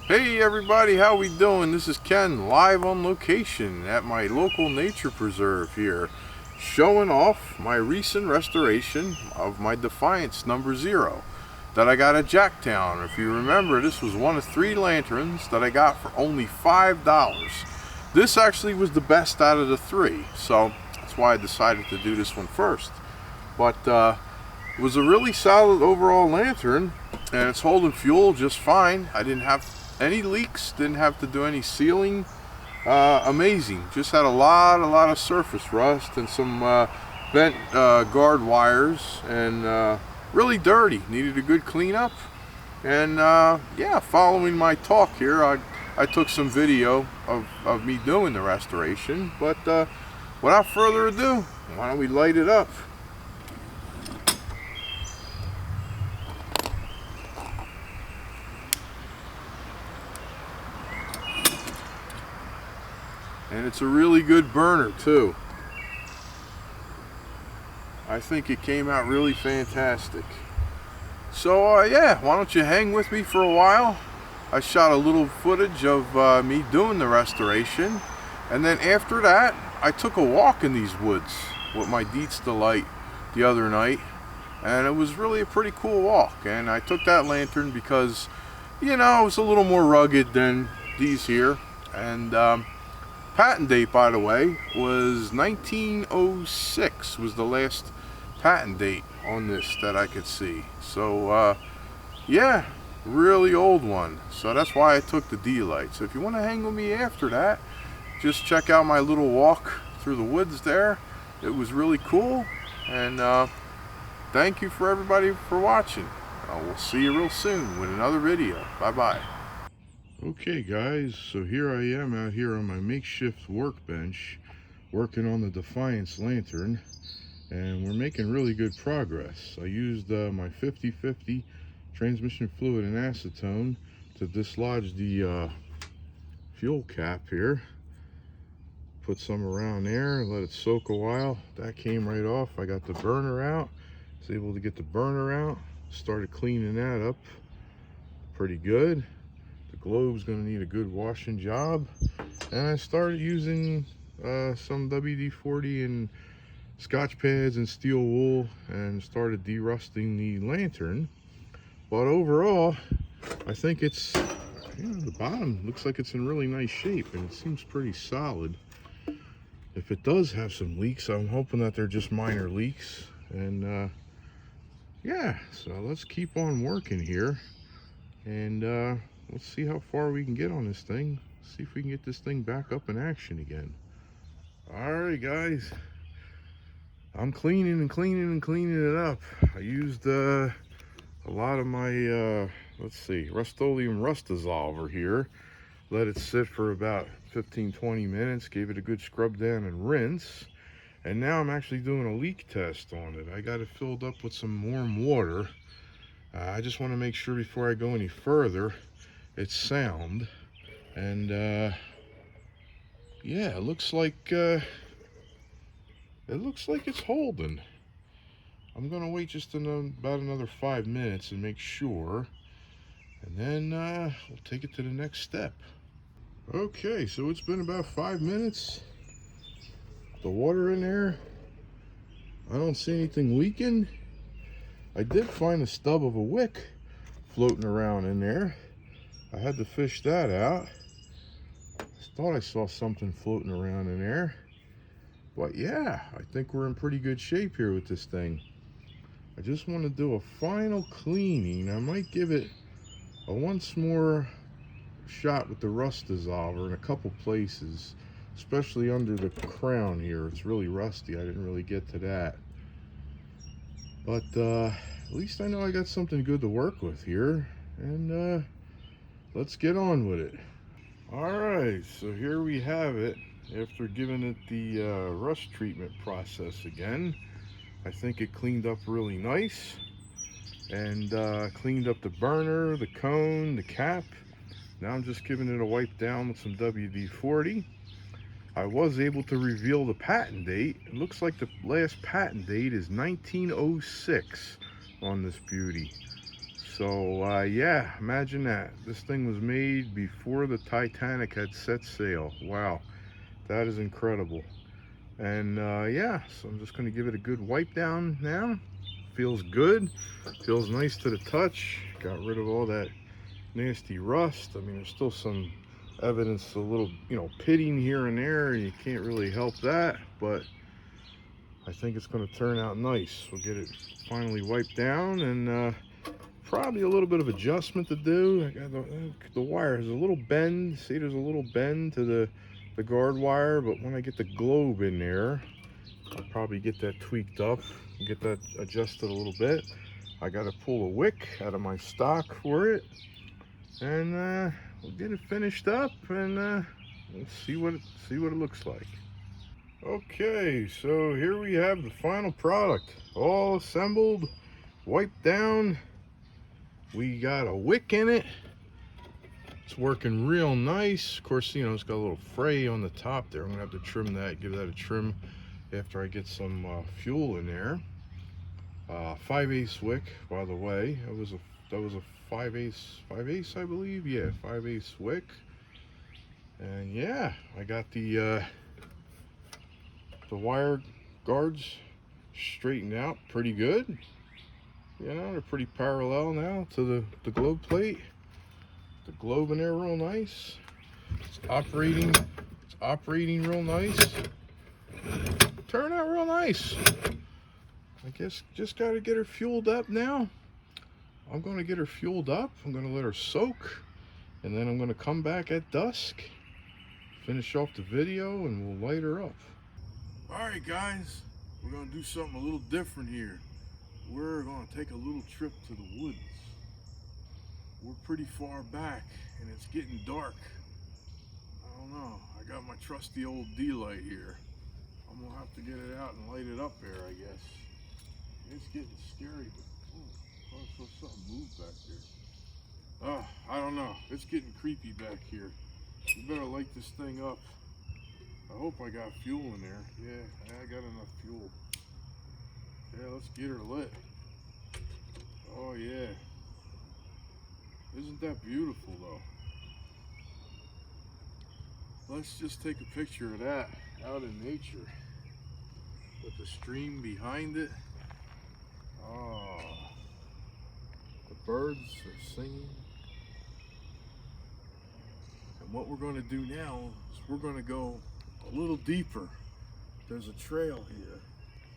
Hey everybody, how we doing? This is Ken, live on location at my local nature preserve here, showing off my recent restoration of my Defiance number 0 that I got at Jacktown. If you remember, this was one of 3 lanterns that I got for only $5. This actually was the best out of the 3, so that's why I decided to do this one first. But it was a really solid overall lantern, and it's holding fuel just fine. I didn't have any leaks, didn't have to do any sealing. Amazing. Just had a lot of surface rust and some bent guard wires, and really dirty. Needed a good cleanup. And yeah, following my talk here, I took some video of me doing the restoration. But without further ado, why don't we light it up? And it's a really good burner too. I think it came out really fantastic. So yeah, why don't you hang with me for a while? I shot a little footage of me doing the restoration, and then after that I took a walk in these woods with my Dietz Delight the other night, and it was really a pretty cool walk. And I took that lantern because, you know, it was a little more rugged than these here. And patent date, by the way, was 1906 was the last patent date on this that I could see. So yeah, really old one. So that's why I took the D-Light. So if you want to hang with me after that, just check out my little walk through the woods there. It was really cool. And thank you for everybody for watching. We'll see you real soon with another video. Bye bye. Okay guys, so here I am out here on my makeshift workbench working on the Defiance lantern, and we're making really good progress. I used my 50/50 transmission fluid and acetone to dislodge the fuel cap here. Put some around there and let it soak a while. That came right off. I got the burner out. Was able to get the burner out. Started cleaning that up pretty good. The globe's going to need a good washing job, and I started using some WD-40 and Scotch pads and steel wool and started derusting the lantern. But overall, I think it's, you know, the bottom looks like it's in really nice shape, and it seems pretty solid. If it does have some leaks, I'm hoping that they're just minor leaks. And yeah, so let's keep on working here, and let's see how far we can get on this thing. See if we can get this thing back up in action again. Alright guys, I'm cleaning and cleaning and cleaning it up. I used a lot of my, let's see, Rust-Oleum Rust Dissolver here. Let it sit for about 15-20 minutes, gave it a good scrub down and rinse. And now I'm actually doing a leak test on it. I got it filled up with some warm water. I just want to make sure before I go any further it's sound. And yeah, it looks like it's holding. I'm gonna wait just about another 5 minutes and make sure, and then we'll take it to the next step. Okay, so it's been about 5 minutes. The water in there, I don't see anything leaking. I did find a stub of a wick floating around in there. I had to fish that out. I thought I saw something floating around in there. But yeah, I think we're in pretty good shape here with this thing. I just want to do a final cleaning. I might give it a once more shot with the rust dissolver in a couple places, especially under the crown here. It's really rusty. I didn't really get to that. But at least I know I got something good to work with here. And let's get on with it. Alright, so here we have it. After giving it the rust treatment process again, I think it cleaned up really nice, and cleaned up the burner, the cone, the cap. Now I'm just giving it a wipe down with some WD-40. I was able to reveal the patent date. It looks like the last patent date is 1906 on this beauty. So yeah, imagine that. This thing was made before the Titanic had set sail. Wow, that is incredible. And yeah, so I'm just going to give it a good wipe down now. Feels good, feels nice to the touch. Got rid of all that nasty rust. I mean, there's still some evidence, a little, pitting here and there. You can't really help that, but I think it's going to turn out nice. We'll get it finally wiped down, and probably a little bit of adjustment to do. I got the wire has a little bend. See, there's a little bend to the guard wire, but when I get the globe in there, I'll probably get that tweaked up, get that adjusted a little bit. I got to pull a wick out of my stock for it, and we'll get it finished up, and we'll see what it looks like. Okay, so here we have the final product, all assembled, wiped down. We got a wick in it. It's working real nice. Of course, it's got a little fray on the top there. I'm gonna have to trim that, give that a trim after I get some fuel in there. 5/8 wick, by the way. That was a 5/8, I believe. Yeah, 5/8 wick. And yeah, I got the wire guards straightened out pretty good. They're pretty parallel now to the globe plate. The globe in there real nice. It's operating real nice. Turned out real nice. I guess just got to get her fueled up now. I'm going to get her fueled up. I'm going to let her soak, and then I'm going to come back at dusk, finish off the video, and we'll light her up. Alright guys, we're going to do something a little different here. We're going to take a little trip to the woods. We're pretty far back and it's getting dark. I don't know, I got my trusty old D-light here. I'm going to have to get it out and light it up there, I guess. It's getting scary, but I saw something move back there. I don't know, it's getting creepy back here. We better light this thing up. I hope I got fuel in there. Yeah, I got enough fuel. Yeah, let's get her lit. Oh yeah. Isn't that beautiful though? Let's just take a picture of that out in nature with the stream behind it. Oh, the birds are singing. And what we're going to do now is we're going to go a little deeper. There's a trail here.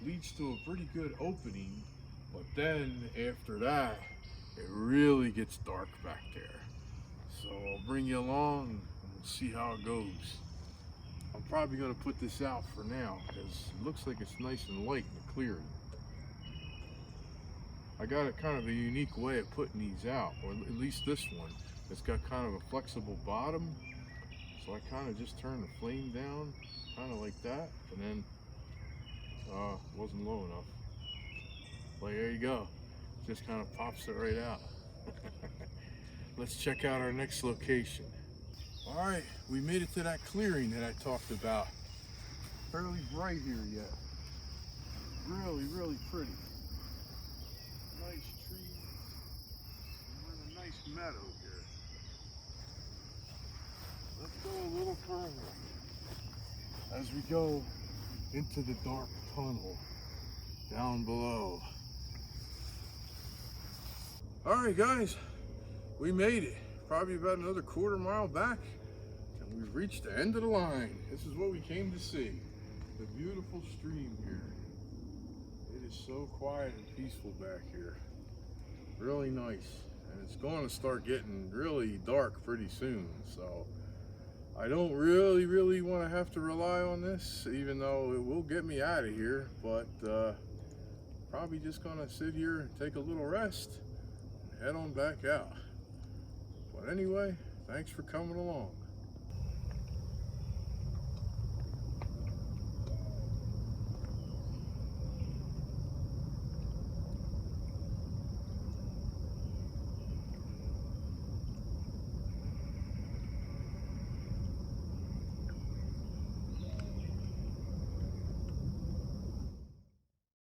Leads to a pretty good opening, but then after that, it really gets dark back there. So I'll bring you along and we'll see how it goes. I'm probably going to put this out for now because it looks like it's nice and light and clear. I got a kind of a unique way of putting these out, or at least this one. It's got kind of a flexible bottom, so I kind of just turn the flame down, kind of like that, and then wasn't low enough. Well, there you go. Just kind of pops it right out. Let's check out our next location. All right, we made it to that clearing that I talked about. Fairly bright here yet. Really, really pretty. Nice trees. We're in a nice meadow here. Let's go a little further as we go into the dark tunnel down below. All right, guys, we made it. Probably about another quarter mile back, and we've reached the end of the line. This is what we came to see. The beautiful stream here. It is so quiet and peaceful back here. Really nice. And it's going to start getting really dark pretty soon. So I don't really want to have to rely on this, even though it will get me out of here. But probably just going to sit here and take a little rest and head on back out. But anyway, thanks for coming along.